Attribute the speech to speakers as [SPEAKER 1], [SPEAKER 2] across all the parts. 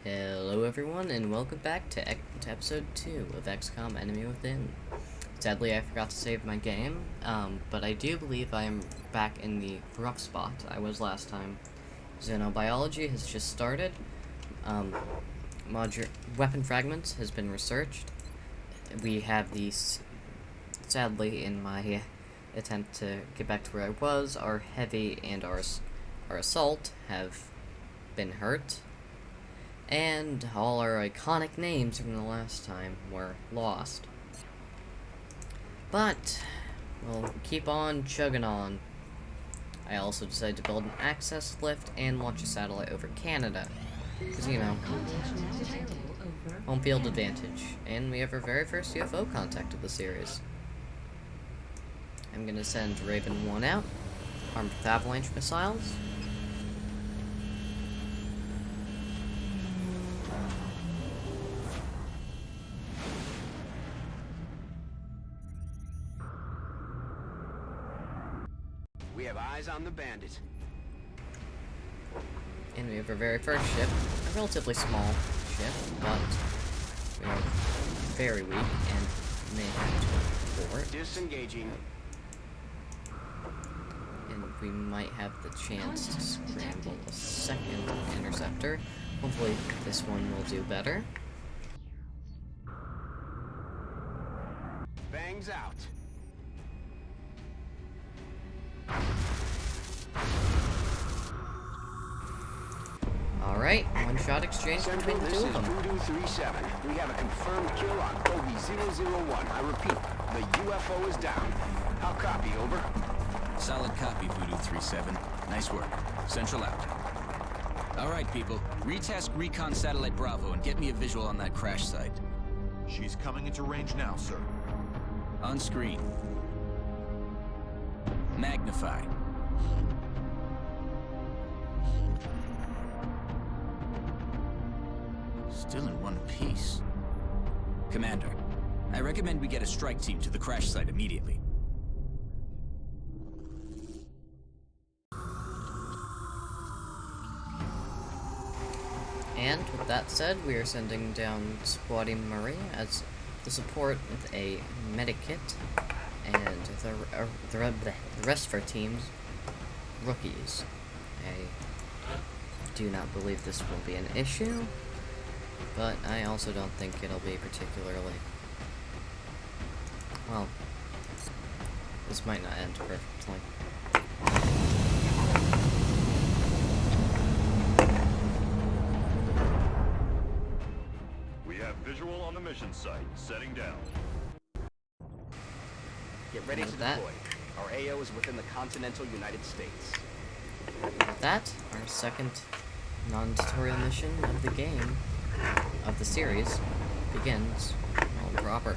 [SPEAKER 1] Hello everyone, and welcome back to episode 2 of XCOM Enemy Within. Sadly, I forgot to save my game, but I do believe I am back in the rough spot I was last time. Xenobiology has just started. Weapon fragments has been researched. We have these, sadly, in my attempt to get back to where I was, our heavy and our assault have been hurt. And all our iconic names from the last time were lost. But we'll keep on chugging on. I also decided to build an access lift and launch a satellite over Canada. Because, you know, home field advantage. And we have our very first UFO contact of the series. I'm going to send Raven 1 out, armed with avalanche missiles.
[SPEAKER 2] We have eyes on the bandit.
[SPEAKER 1] And we have our very first ship, a relatively small ship, but we are very weak and may have to abort.
[SPEAKER 2] Disengaging.
[SPEAKER 1] And we might have the chance to scramble a second interceptor. Hopefully this one will do better.
[SPEAKER 2] Bangs out.
[SPEAKER 1] Alright, one-shot exchange between the
[SPEAKER 2] This
[SPEAKER 1] two
[SPEAKER 2] is
[SPEAKER 1] of them.
[SPEAKER 2] Voodoo 37. We have a confirmed kill on OV-001. I repeat, the UFO is down. How copy, over?
[SPEAKER 3] Solid copy, Voodoo 37. Nice work. Central out. All right, people. Retask Recon Satellite Bravo and get me a visual on that crash site.
[SPEAKER 4] She's coming into range now, sir.
[SPEAKER 3] On screen. Magnify. Still in one piece. Commander, I recommend we get a strike team to the crash site immediately.
[SPEAKER 1] And with that said, we are sending down Squatty Murray as the support with a medikit, and the rest of our team's rookies. I do not believe this will be an issue, but I also don't think it'll be particularly... Well, this might not end perfectly.
[SPEAKER 4] We have visual on the mission site. Setting down.
[SPEAKER 2] Get ready to
[SPEAKER 1] With that.
[SPEAKER 2] deploy. Our AO is within the continental United States.
[SPEAKER 1] With that, our second non-tutorial mission of the game, of the series, begins all proper.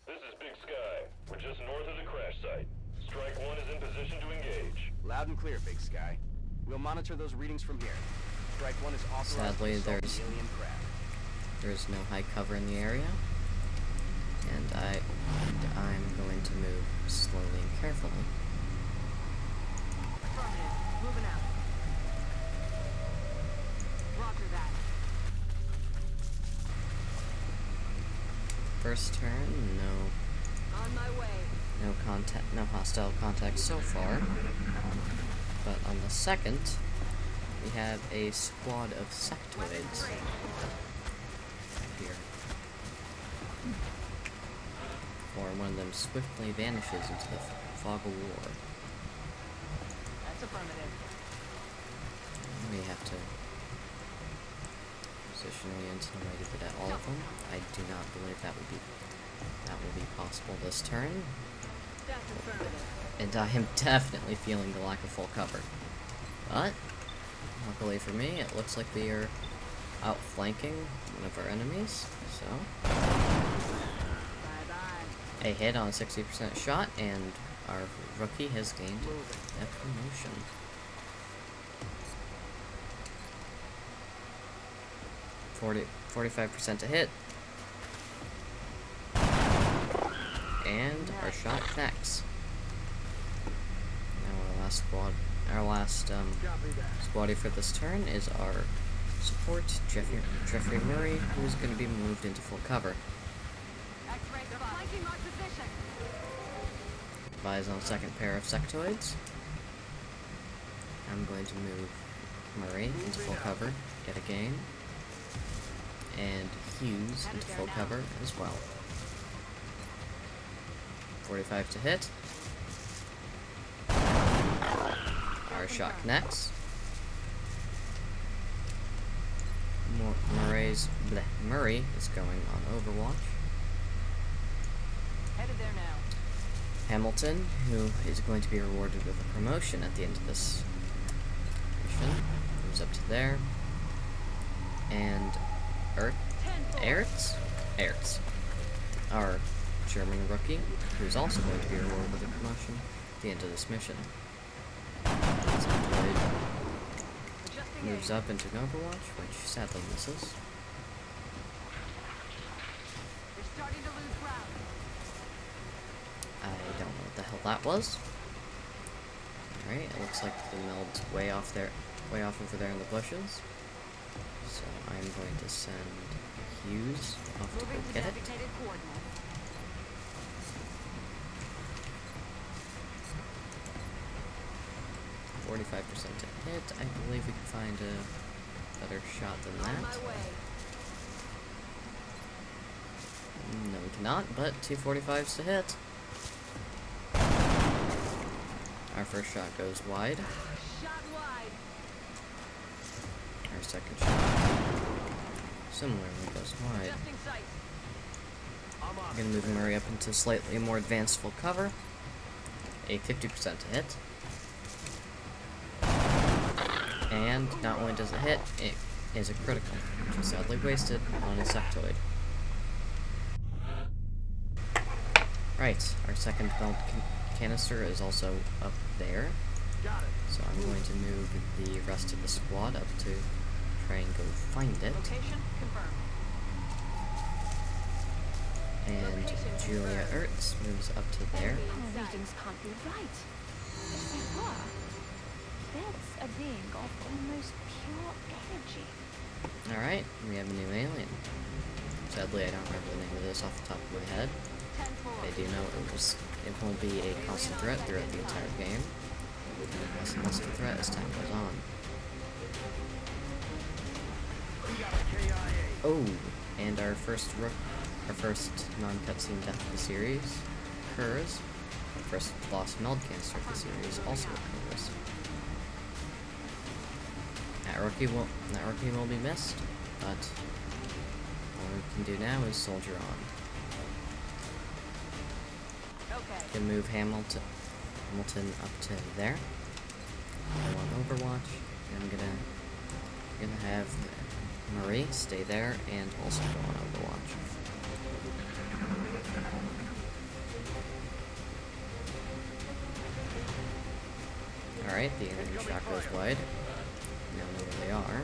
[SPEAKER 5] This is Big Sky. We're just north of the crash site. Strike 1 is in position to engage.
[SPEAKER 2] Loud and clear, Big Sky. We'll monitor those readings from here. Strike 1 is authorized
[SPEAKER 1] Sadly,
[SPEAKER 2] to assault
[SPEAKER 1] there's-
[SPEAKER 2] the alien craft.
[SPEAKER 1] There's no high cover in the area, and I'm going to move slowly and carefully.
[SPEAKER 6] Affirmative. Moving out. Roger that.
[SPEAKER 1] First turn,
[SPEAKER 6] On my way.
[SPEAKER 1] no hostile contact so far. But on the second, we have a squad of sectoids right here. Or one of them swiftly vanishes into the fog of war.
[SPEAKER 6] That's affirmative.
[SPEAKER 1] We have to position oriented at all of them. I do not believe that will be possible this turn.
[SPEAKER 6] That's affirmative.
[SPEAKER 1] And I am definitely feeling the lack of full cover. But, luckily for me, it looks like we are outflanking one of our enemies, so...
[SPEAKER 6] Bye-bye.
[SPEAKER 1] A hit on a 60% shot, and our rookie has gained a promotion. Moving. 45% to hit. And our shot connects. Now our last squad our last squaddy for this turn is our support, Jeffrey Murray, who's going to be moved into full cover.
[SPEAKER 6] X-ray flanking my position.
[SPEAKER 1] Buys on second pair of sectoids. I'm going to move Murray into full cover, get a gain, and Hughes into full cover as well. 45 to hit. Our shot connects. Murray is going on Overwatch.
[SPEAKER 6] Headed there now.
[SPEAKER 1] Hamilton, who is going to be rewarded with a promotion at the end of this mission, moves up to there. And Ertz, our German rookie, who's also going to be rewarded with a promotion at the end of this mission. Moves up into an Overwatch, which sadly misses.
[SPEAKER 6] We're starting to lose ground.
[SPEAKER 1] I don't know what the hell that was. Alright, it looks like the meld's way off over there in the bushes. So I'm going to send Hughes off to go
[SPEAKER 6] Moving to
[SPEAKER 1] get it.
[SPEAKER 6] designated coordinates.
[SPEAKER 1] 45% to hit. I believe we can find a better shot than
[SPEAKER 6] On
[SPEAKER 1] that.
[SPEAKER 6] my way.
[SPEAKER 1] No, we cannot, but 245s to hit. Our first shot goes wide.
[SPEAKER 6] Shot wide.
[SPEAKER 1] Our second shot similarly goes wide.
[SPEAKER 6] Adjusting sight.
[SPEAKER 1] I'm going to move Murray up into slightly more advanced full cover. A 50% to hit. And not only does it hit, it is a critical, which is sadly wasted on a sectoid. Right, our second meld canister is also up there. So I'm going to move the rest of the squad up to try and go find it.
[SPEAKER 6] Location confirmed.
[SPEAKER 1] And Julia Ertz moves up to there.
[SPEAKER 7] Our readings can't be right. If they were, that's a being of almost pure energy.
[SPEAKER 1] Alright, we have a new alien. Sadly, I don't remember the name of this off the top of my head. I do know it will be a constant threat throughout the entire game. And less and less of a threat as time goes on. Oh, and our first non-cutscene death of the series occurs. Our first lost meld canister of the series also occurs. That rookie will be missed, but all we can do now is soldier on.
[SPEAKER 6] Okay.
[SPEAKER 1] Can move Hamilton up to there. Go on Overwatch. And I'm gonna have Marie stay there and also go on Overwatch. Alright, the enemy shot goes wide. Now we know where they are.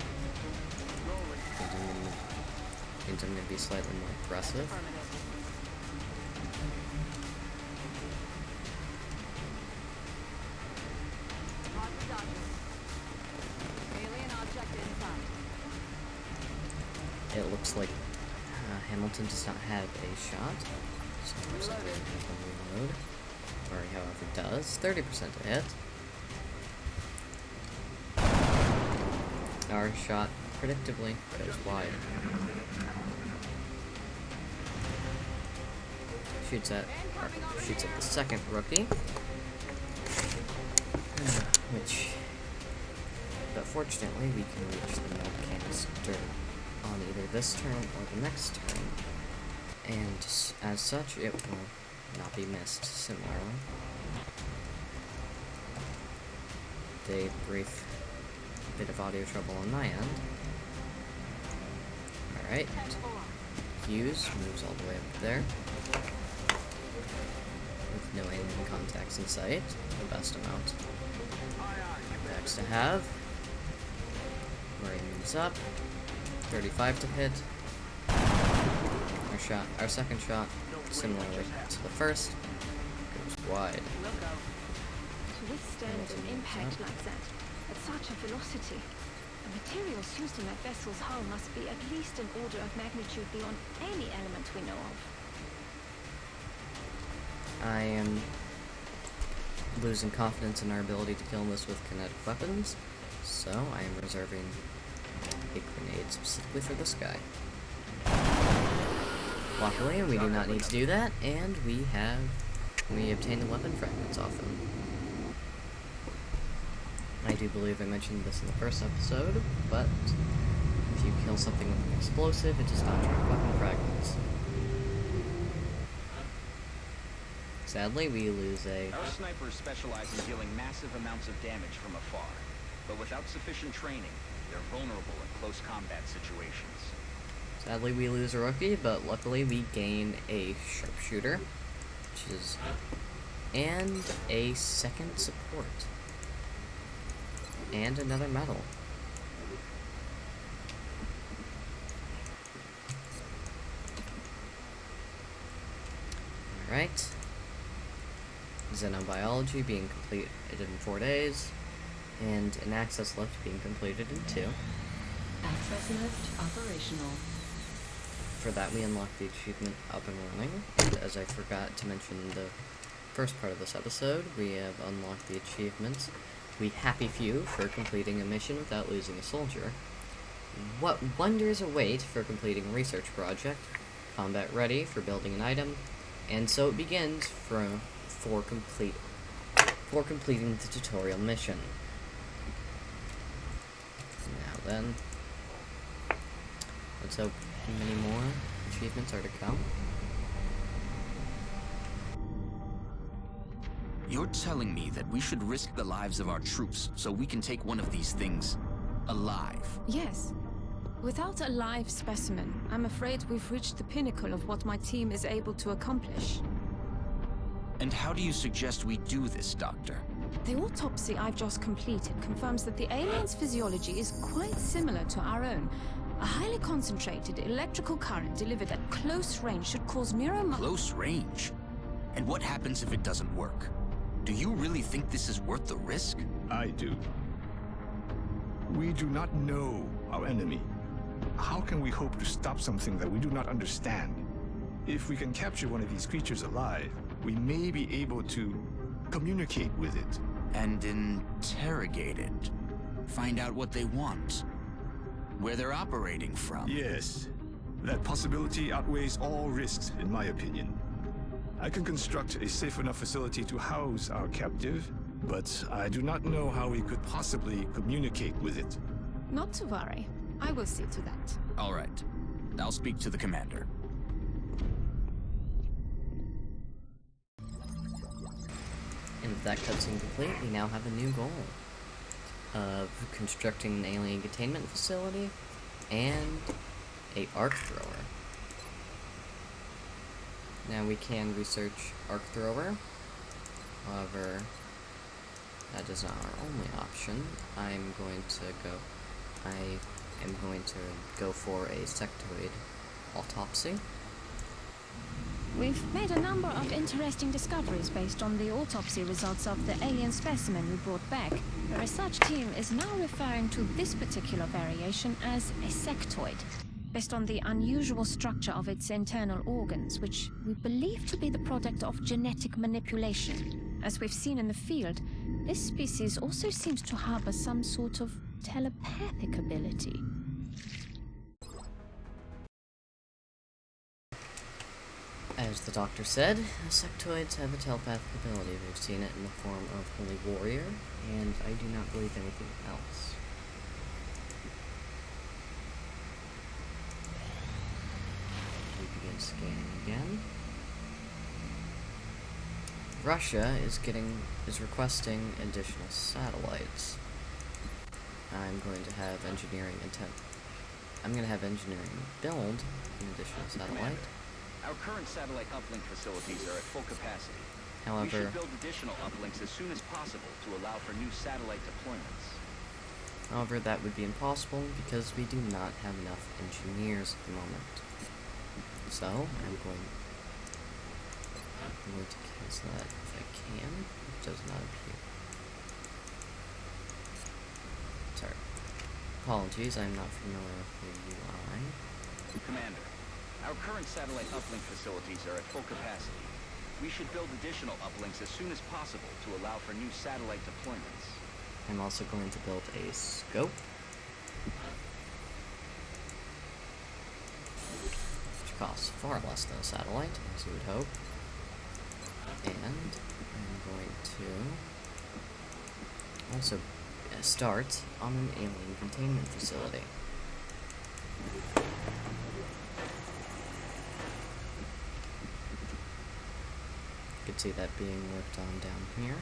[SPEAKER 1] Means I'm gonna be slightly more aggressive.
[SPEAKER 6] Affirmative. Roger, Dodger. Alien object inside.
[SPEAKER 1] It looks like Hamilton does not have a shot, so it looks like we're gonna have to reload. Or however does. 30% to hit. Our shot predictably goes wide. Shoots at the second rookie. But fortunately we can reach the meld canister on either this turn or the next turn. And as such it will not be missed similarly. A brief bit of audio trouble on my end. Alright. Hughes moves all the way up there. With no alien contacts in sight. The best amount. Contacts to have. Murray moves up. 35 to hit. Our second shot, similarly to the first, goes wide.
[SPEAKER 6] We'll go.
[SPEAKER 7] withstand an impact like that at such a velocity? The materials used in that vessel's hull must be at least an order of magnitude beyond any element we know of.
[SPEAKER 1] I am losing confidence in our ability to kill this with kinetic weapons, so I am reserving a grenade specifically for this guy. Luckily, we do not need to do that, and we obtain the weapon fragments off him. I do believe I mentioned this in the first episode, but if you kill something with an explosive, it does not drop weapon fragments. Sadly, we lose a...
[SPEAKER 2] Our snipers specialize in dealing massive amounts of damage from afar, but without sufficient training, they're vulnerable in close combat situations.
[SPEAKER 1] Sadly, we lose a rookie, but luckily we gain a sharpshooter, which is... and a second support. And another medal. Alright. Xenobiology being completed in 4 days, and an access lift being completed in 2.
[SPEAKER 6] Access lift operational.
[SPEAKER 1] For that, we unlock the achievement Up and Running, and as I forgot to mention in the first part of this episode, we have unlocked the achievements We Happy Few for completing a mission without losing a soldier, What Wonders Await for completing a research project, Combat Ready for building an item, and so it begins for completing the tutorial mission. Now then, let's hope many more achievements are to come.
[SPEAKER 3] You're telling me that we should risk the lives of our troops so we can take one of these things alive?
[SPEAKER 8] Yes. Without a live specimen, I'm afraid we've reached the pinnacle of what my team is able to accomplish.
[SPEAKER 3] And how do you suggest we do this, Doctor?
[SPEAKER 8] The autopsy I've just completed confirms that the alien's physiology is quite similar to our own. A highly concentrated electrical current delivered at close range should cause
[SPEAKER 3] Close range? And what happens if it doesn't work? Do you really think this is worth the risk?
[SPEAKER 9] I do. We do not know our enemy. How can we hope to stop something that we do not understand? If we can capture one of these creatures alive, we may be able to communicate with it.
[SPEAKER 3] And interrogate it. Find out what they want. Where they're operating from.
[SPEAKER 9] Yes. That possibility outweighs all risks, in my opinion. I can construct a safe enough facility to house our captive, but I do not know how we could possibly communicate with it.
[SPEAKER 8] Not to worry. I will see to that.
[SPEAKER 3] All right. I'll speak to the commander.
[SPEAKER 1] And with that cutscene complete, we now have a new goal of constructing an alien containment facility and a arc thrower. Now we can research arc thrower, however, that is not our only option. I am going to go for a sectoid autopsy.
[SPEAKER 7] We've made a number of interesting discoveries based on the autopsy results of the alien specimen we brought back. The research team is now referring to this particular variation as a sectoid, based on the unusual structure of its internal organs, which we believe to be the product of genetic manipulation. As we've seen in the field, this species also seems to harbor some sort of telepathic ability.
[SPEAKER 1] As the doctor said, sectoids have a telepathic ability. We've seen it in the form of Holy Warrior, and I do not believe anything else. We begin scanning again. Russia is requesting additional satellites. I'm going to have engineering build an additional satellite.
[SPEAKER 2] Our current satellite uplink facilities are at full capacity.
[SPEAKER 1] However,
[SPEAKER 2] we should build additional uplinks as soon as possible to allow for new satellite deployments.
[SPEAKER 1] However, that would be impossible because we do not have enough engineers at the moment. So, I'm going to cancel that if I can. It does not appear. apologies, I'm not familiar with the UI.
[SPEAKER 3] Commander, our current satellite uplink facilities are at full capacity. We should build additional uplinks as soon as possible to allow for new satellite deployments.
[SPEAKER 1] I'm also going to build a scope, which costs far less than a satellite, as you would hope. And I'm going to also start on an alien containment facility. You can see that being worked on down here.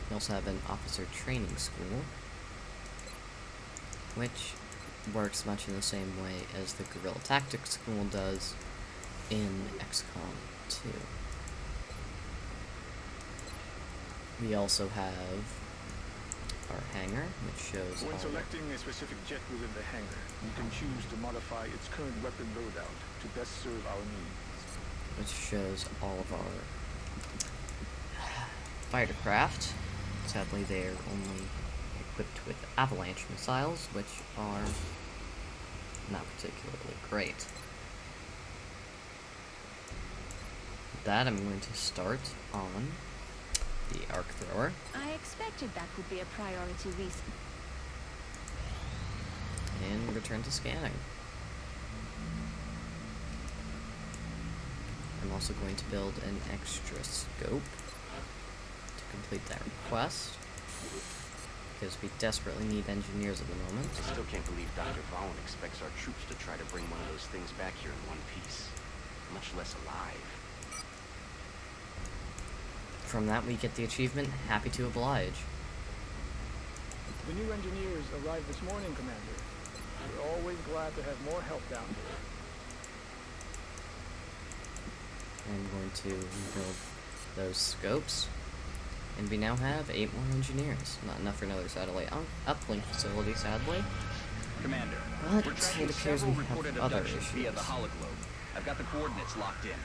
[SPEAKER 1] We also have an officer training school, which works much in the same way as the guerrilla tactics school does in XCOM 2. We also have our hangar, which shows
[SPEAKER 9] When
[SPEAKER 1] all
[SPEAKER 9] selecting a specific jet within the hangar, you can choose to modify its current weapon loadout to best serve our needs.
[SPEAKER 1] which shows all of our fighter craft. Sadly, they're only equipped with avalanche missiles, which are not particularly great. With that, I'm going to start on the arc thrower.
[SPEAKER 7] I expected that would be a priority reason.
[SPEAKER 1] And return to scanning. I'm also going to build an extra scope to complete that request, because we desperately need engineers at the moment.
[SPEAKER 2] I still can't believe Dr. Vaughn expects our troops to try to bring one of those things back here in one piece, much less alive.
[SPEAKER 1] From that, we get the achievement, Happy to Oblige.
[SPEAKER 10] The new engineers arrived this morning, Commander. We're always glad to have more help down here.
[SPEAKER 1] I'm going to rebuild those scopes, and we now have 8 more engineers. Not enough for another satellite uplink facility, sadly.
[SPEAKER 3] Commander,
[SPEAKER 1] But
[SPEAKER 3] we're tracking
[SPEAKER 1] it appears
[SPEAKER 3] several
[SPEAKER 1] we have
[SPEAKER 3] reported
[SPEAKER 1] other
[SPEAKER 3] abductions via
[SPEAKER 1] issues.
[SPEAKER 3] the hologlobe. I've got the coordinates locked in.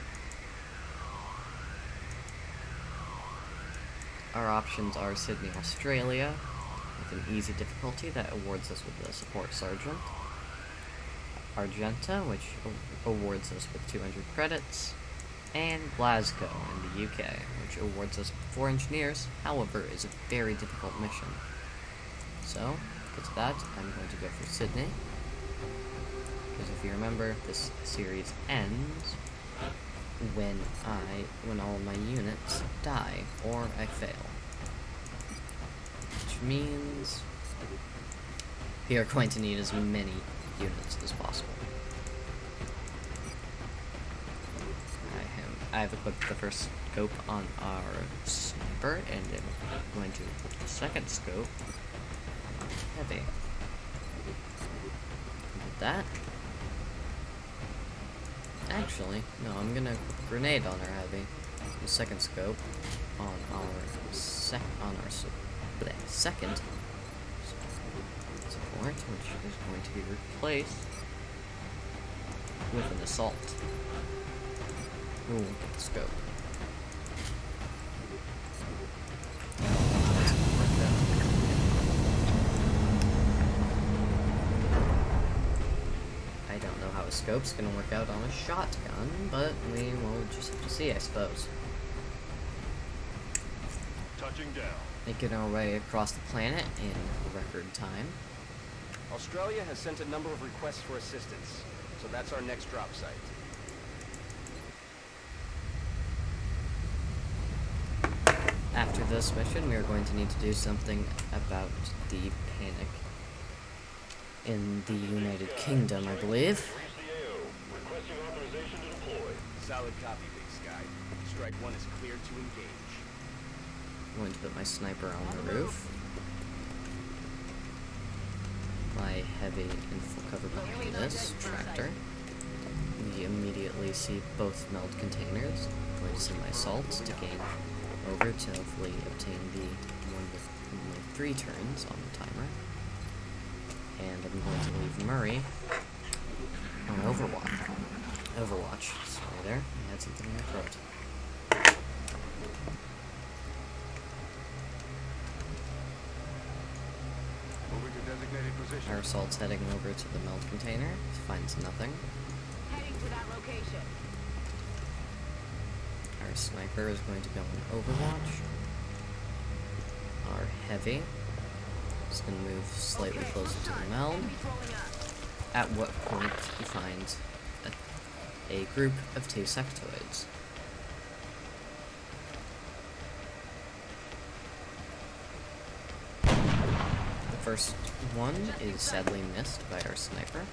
[SPEAKER 1] Our options are Sydney, Australia, with an easy difficulty that awards us with a support sergeant. Argenta, which awards us with 200 credits. And Glasgow in the UK, which awards us 4 engineers, however, is a very difficult mission. So, because of that, I'm going to go for Sydney. Because if you remember, this series ends when all my units die, or I fail. Which means we are going to need as many units as possible. I have equipped the first scope on our sniper, and I'm going to equip the second scope on heavy. With that, actually, no, I'm gonna equip a grenade on our heavy. The second scope on our second support, which is going to be replaced with an assault. Ooh, get the scope. I don't know how a scope's gonna work out on a shotgun, but we will just have to see, I suppose.
[SPEAKER 4] Touching down.
[SPEAKER 1] Making our way across the planet in record time.
[SPEAKER 2] Australia has sent a number of requests for assistance, so that's our next drop site.
[SPEAKER 1] After this mission, we are going to need to do something about the panic in the United Kingdom, I believe.
[SPEAKER 5] Requesting authorization to deploy.
[SPEAKER 3] Solid copy, Big Sky. Strike 1 is cleared to engage.
[SPEAKER 1] I'm going to put my sniper on the roof. My heavy in full cover behind this tractor. We immediately see both meld containers. I'm going to send my assault to gain over to hopefully obtain the one with only 3 turns on the timer. And I'm going to leave Murray on Overwatch. Sorry there, I had something in my throat.
[SPEAKER 9] Over to
[SPEAKER 2] designated position.
[SPEAKER 1] Our assault's heading over to the meld container. Finds nothing.
[SPEAKER 6] Heading to that location.
[SPEAKER 1] Our sniper is going to go in Overwatch. Our heavy is going to move slightly closer to the meld. At what point he finds a group of 2 sectoids. The first one is sadly missed by our sniper.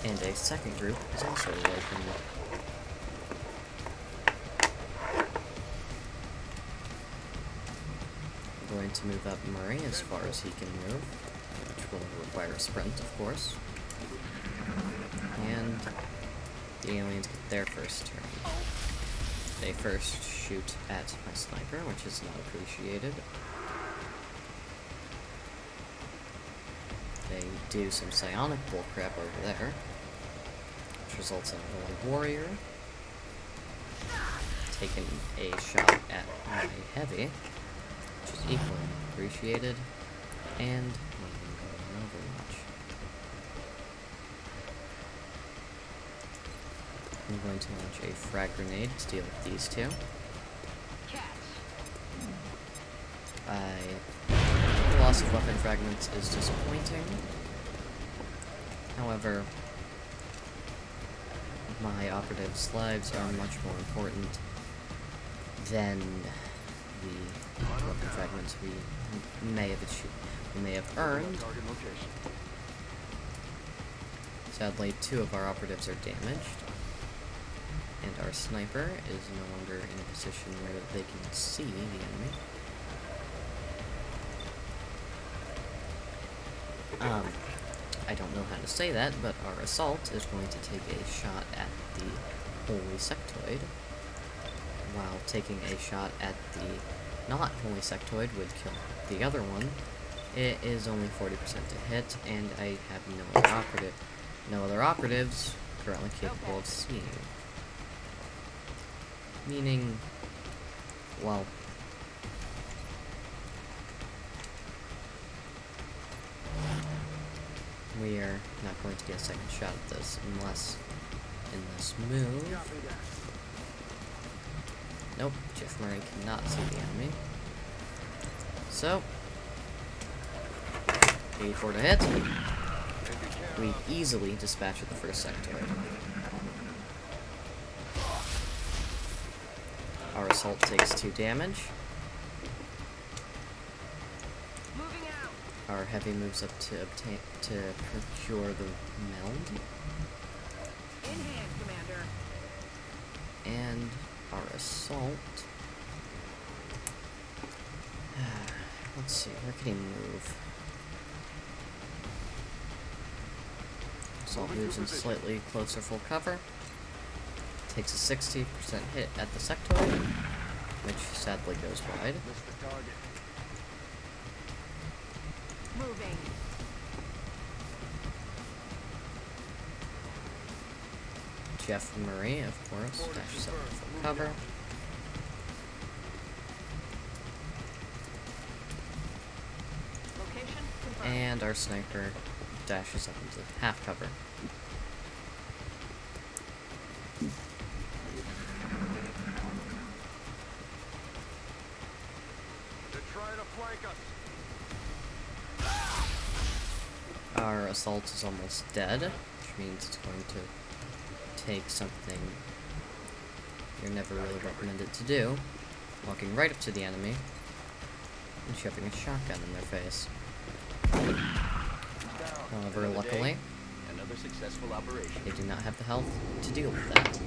[SPEAKER 1] And a second group is also awakened. I'm going to move up Murray as far as he can move, which will require a sprint, of course. And the aliens get their first turn. They first shoot at my sniper, which is not appreciated. They do some psionic bullcrap over there, which results in a warrior taking a shot at my heavy, which is equally appreciated, and not Overwatch. I'm going to launch a frag grenade to deal with these two. The loss of weapon fragments is disappointing. However, my operatives' lives are much more important than the weapon fragments we may have earned. Sadly, 2 of our operatives are damaged, and our sniper is no longer in a position where they can see the enemy. I don't know how to say that, but our assault is going to take a shot at the holy sectoid, while taking a shot at the not holy sectoid would kill the other one. It is only 40% to hit, and I have no other operatives currently capable of seeing. Meaning, well, we are not going to get a second shot at this unless in this move. Nope, Jeff Murray cannot see the enemy. So, 84 to hit. We easily dispatch the first sectoid. Our assault takes 2 damage. Our heavy moves up to procure the meld.
[SPEAKER 6] In hand, Commander.
[SPEAKER 1] And our assault. Let's see, where can he move? Assault moves in slightly closer full cover. Takes a 60% hit at the sectoid, which sadly goes wide.
[SPEAKER 6] Moving.
[SPEAKER 1] Jeff Murray, of course, dashes up to full cover.
[SPEAKER 6] Location confirmed.
[SPEAKER 1] And our sniper dashes up into half cover.
[SPEAKER 2] They're trying to flank us.
[SPEAKER 1] Our assault is almost dead, which means it's going to take something you're never really recommended to do, walking right up to the enemy and shoving a shotgun in their face. However, luckily,
[SPEAKER 3] Another successful operation.
[SPEAKER 1] they do not have the health to deal with that.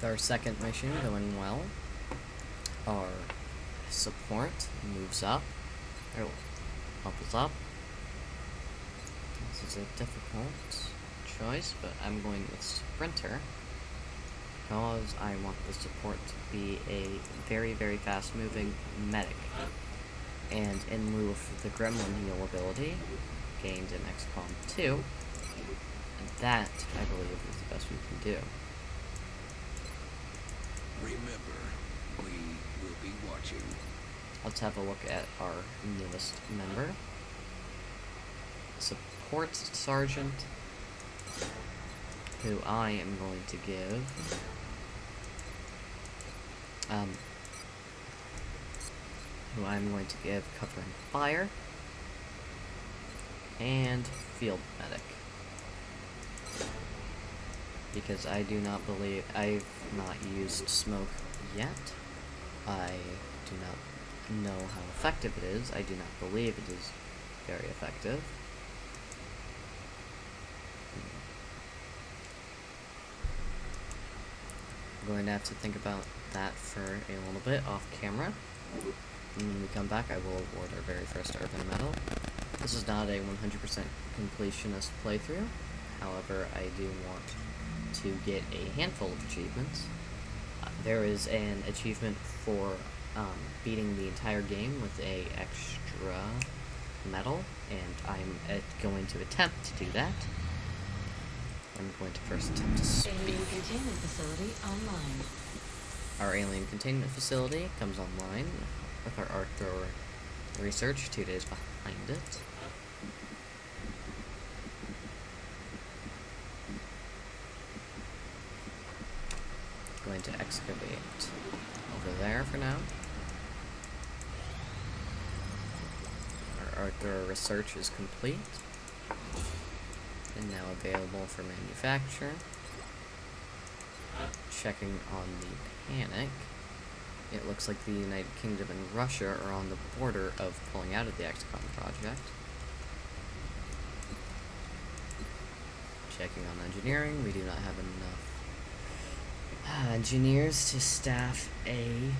[SPEAKER 1] Our second mission going well. Our support moves up. Oh, bubbles up. This is a difficult choice, but I'm going with Sprinter. because I want the support to be a very, very fast-moving medic. And in lieu of the Gremlin heal ability, gained in XCOM 2, that, I believe, is the best we can do.
[SPEAKER 3] Remember, we will be watching.
[SPEAKER 1] Let's have a look at our newest member. Support Sergeant, who I am going to give covering fire and field medic, because I do not believe I've not used smoke yet. I do not know how effective it is. I do not believe it is very effective. I'm going to have to think about that for a little bit off camera. And when we come back, I will award our very first urban medal. This is not a 100% completionist playthrough. However, I do want to get a handful of achievements. There is an achievement for beating the entire game with a extra medal, and I'm going to attempt to do that. I'm going to first attempt to speak.
[SPEAKER 11] Alien containment facility online.
[SPEAKER 1] Our alien containment facility comes online with our Arthur research 2 days behind it. Going to excavate over there for now. Our Arthur research is complete and now available for manufacture. Checking on the panic. It looks like the United Kingdom and Russia are on the border of pulling out of the XCOM project. Checking on engineering. We do not have enough engineers to staff a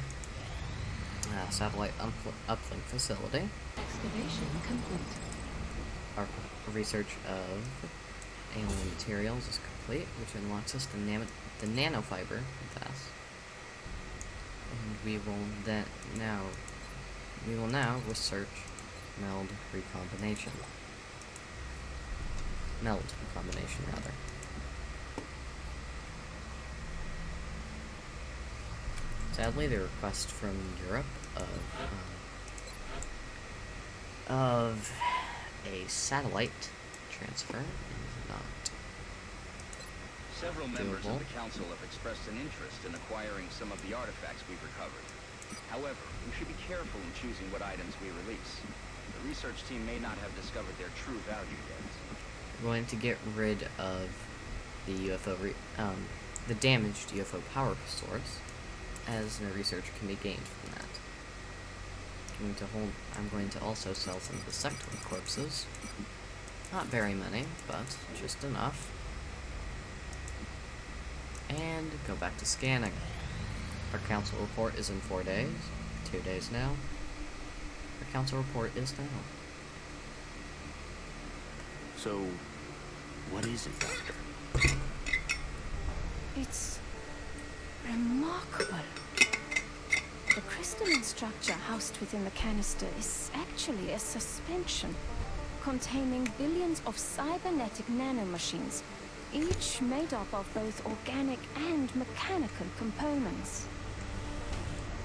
[SPEAKER 1] satellite uplink facility.
[SPEAKER 11] Excavation complete.
[SPEAKER 1] Our research of alien materials is complete, which unlocks us the nanofiber class. And we will now research meld recombination. Meld recombination, rather. Sadly, the request from Europe of a satellite transfer is not
[SPEAKER 2] Several members
[SPEAKER 1] doable.
[SPEAKER 2] of the Council have expressed an interest in acquiring some of the artifacts we've recovered. However, we should be careful in choosing what items we release. The research team may not have discovered their true value yet.
[SPEAKER 1] We're going to get rid of the the damaged UFO power source, as no research can be gained from that. I'm going to also sell some of the sectoid corpses. Not very many, but just enough. And go back to scanning. Our council report is in 4 days. 2 days now. Our council report is now.
[SPEAKER 3] So, what is it, Doctor?
[SPEAKER 8] It's remarkable. The crystalline structure housed within the canister is actually a suspension containing billions of cybernetic nanomachines, each made up of both organic and mechanical components.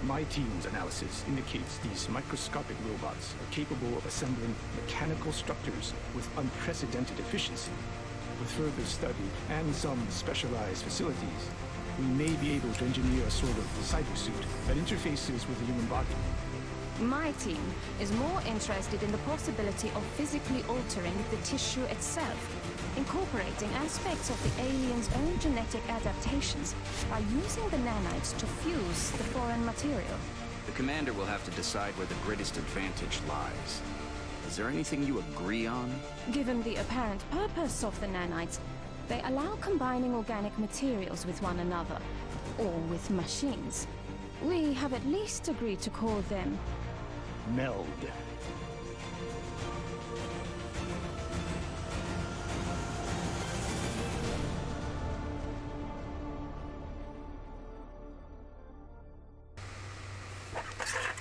[SPEAKER 9] My team's analysis indicates these microscopic robots are capable of assembling mechanical structures with unprecedented efficiency. With further study and some specialized facilities, we may be able to engineer a sort of cybersuit that interfaces with the human body.
[SPEAKER 8] My team is more interested in the possibility of physically altering the tissue itself, incorporating aspects of the alien's own genetic adaptations by using the nanites to fuse the foreign material.
[SPEAKER 3] The commander will have to decide where the greatest advantage lies. Is there anything you agree on?
[SPEAKER 8] Given the apparent purpose of the nanites, they allow combining organic materials with one another, or with machines. We have at least agreed to call them
[SPEAKER 9] Meld.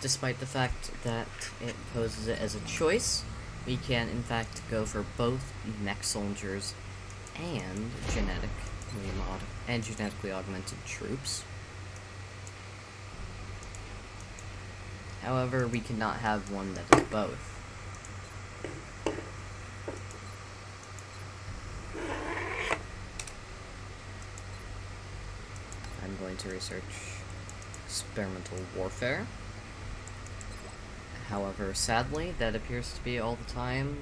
[SPEAKER 1] despite the fact that it poses it as a choice, we can in fact go for both mech soldiers and genetically augmented troops. However, we cannot have one that is both. I'm going to research experimental warfare. However, sadly, that appears to be all the time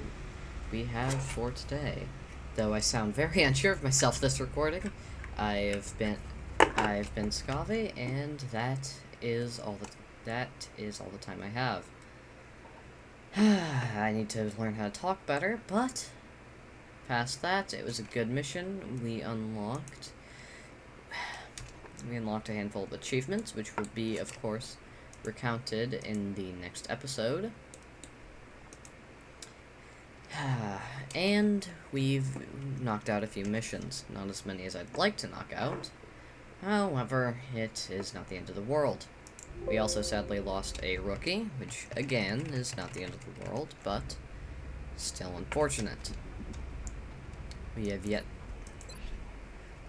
[SPEAKER 1] we have for today. Though I sound very unsure of myself this recording, I've been Scave, and that is all the time I have. I need to learn how to talk better, but past that, it was a good mission. We unlocked a handful of achievements, which will be, of course, recounted in the next episode. And we've knocked out a few missions. Not as many as I'd like to knock out. However, it is not the end of the world. We also sadly lost a rookie, which, again, is not the end of the world, but still unfortunate. We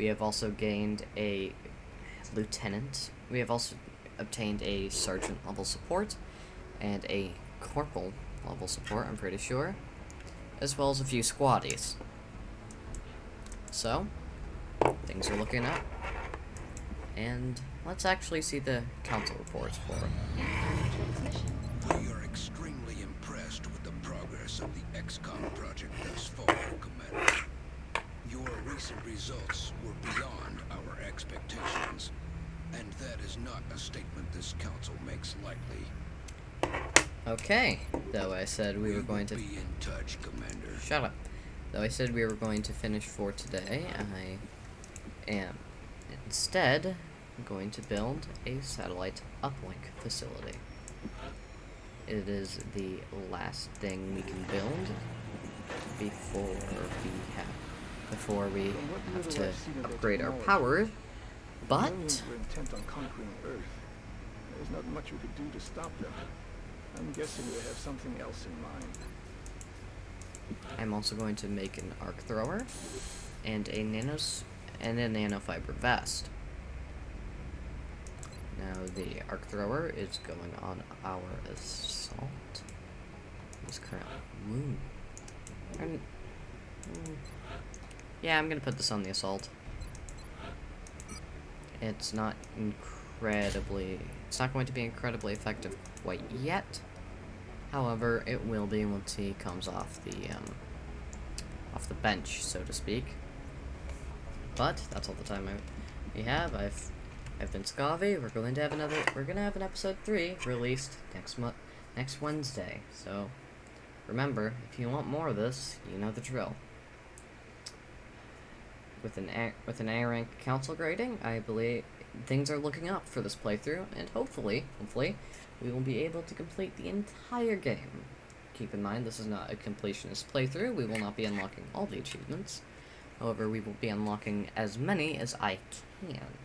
[SPEAKER 1] have also gained a lieutenant. We have also obtained a sergeant level support and a corporal level support, I'm pretty sure, as well as a few squaddies. So, things are looking up. And let's actually see the council reports for it.
[SPEAKER 12] We are extremely impressed with the progress of the XCOM project thus far, Commander. Your recent results were beyond our expectations, and that is not a statement this council makes lightly.
[SPEAKER 1] Okay, though I said we were going to
[SPEAKER 12] be in touch, Commander.
[SPEAKER 1] Shut up. Though I said we were going to finish for today, I am instead going to build a satellite uplink facility. It is the last thing we can build before we have to upgrade our power. But
[SPEAKER 10] Aliens were intent on conquering Earth. There's not much we could do to stop them. I'm guessing they have something else in mind.
[SPEAKER 1] I'm also going to make an arc thrower and a nanofiber vest. Now the arc thrower is going on our assault. It's currently yeah, I'm gonna put this on the assault. It's not going to be incredibly effective quite yet. However, it will be once he comes off the bench, so to speak. But that's all the time we have. I've been Scave. We're gonna have an episode 3 released next Wednesday. So remember, if you want more of this, you know the drill. With an A rank council grading, I believe things are looking up for this playthrough, and hopefully, we will be able to complete the entire game. Keep in mind, this is not a completionist playthrough. We will not be unlocking all the achievements. However, we will be unlocking as many as I can.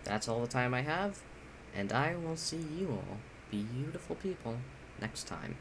[SPEAKER 1] That's all the time I have, and I will see you all, beautiful people, next time.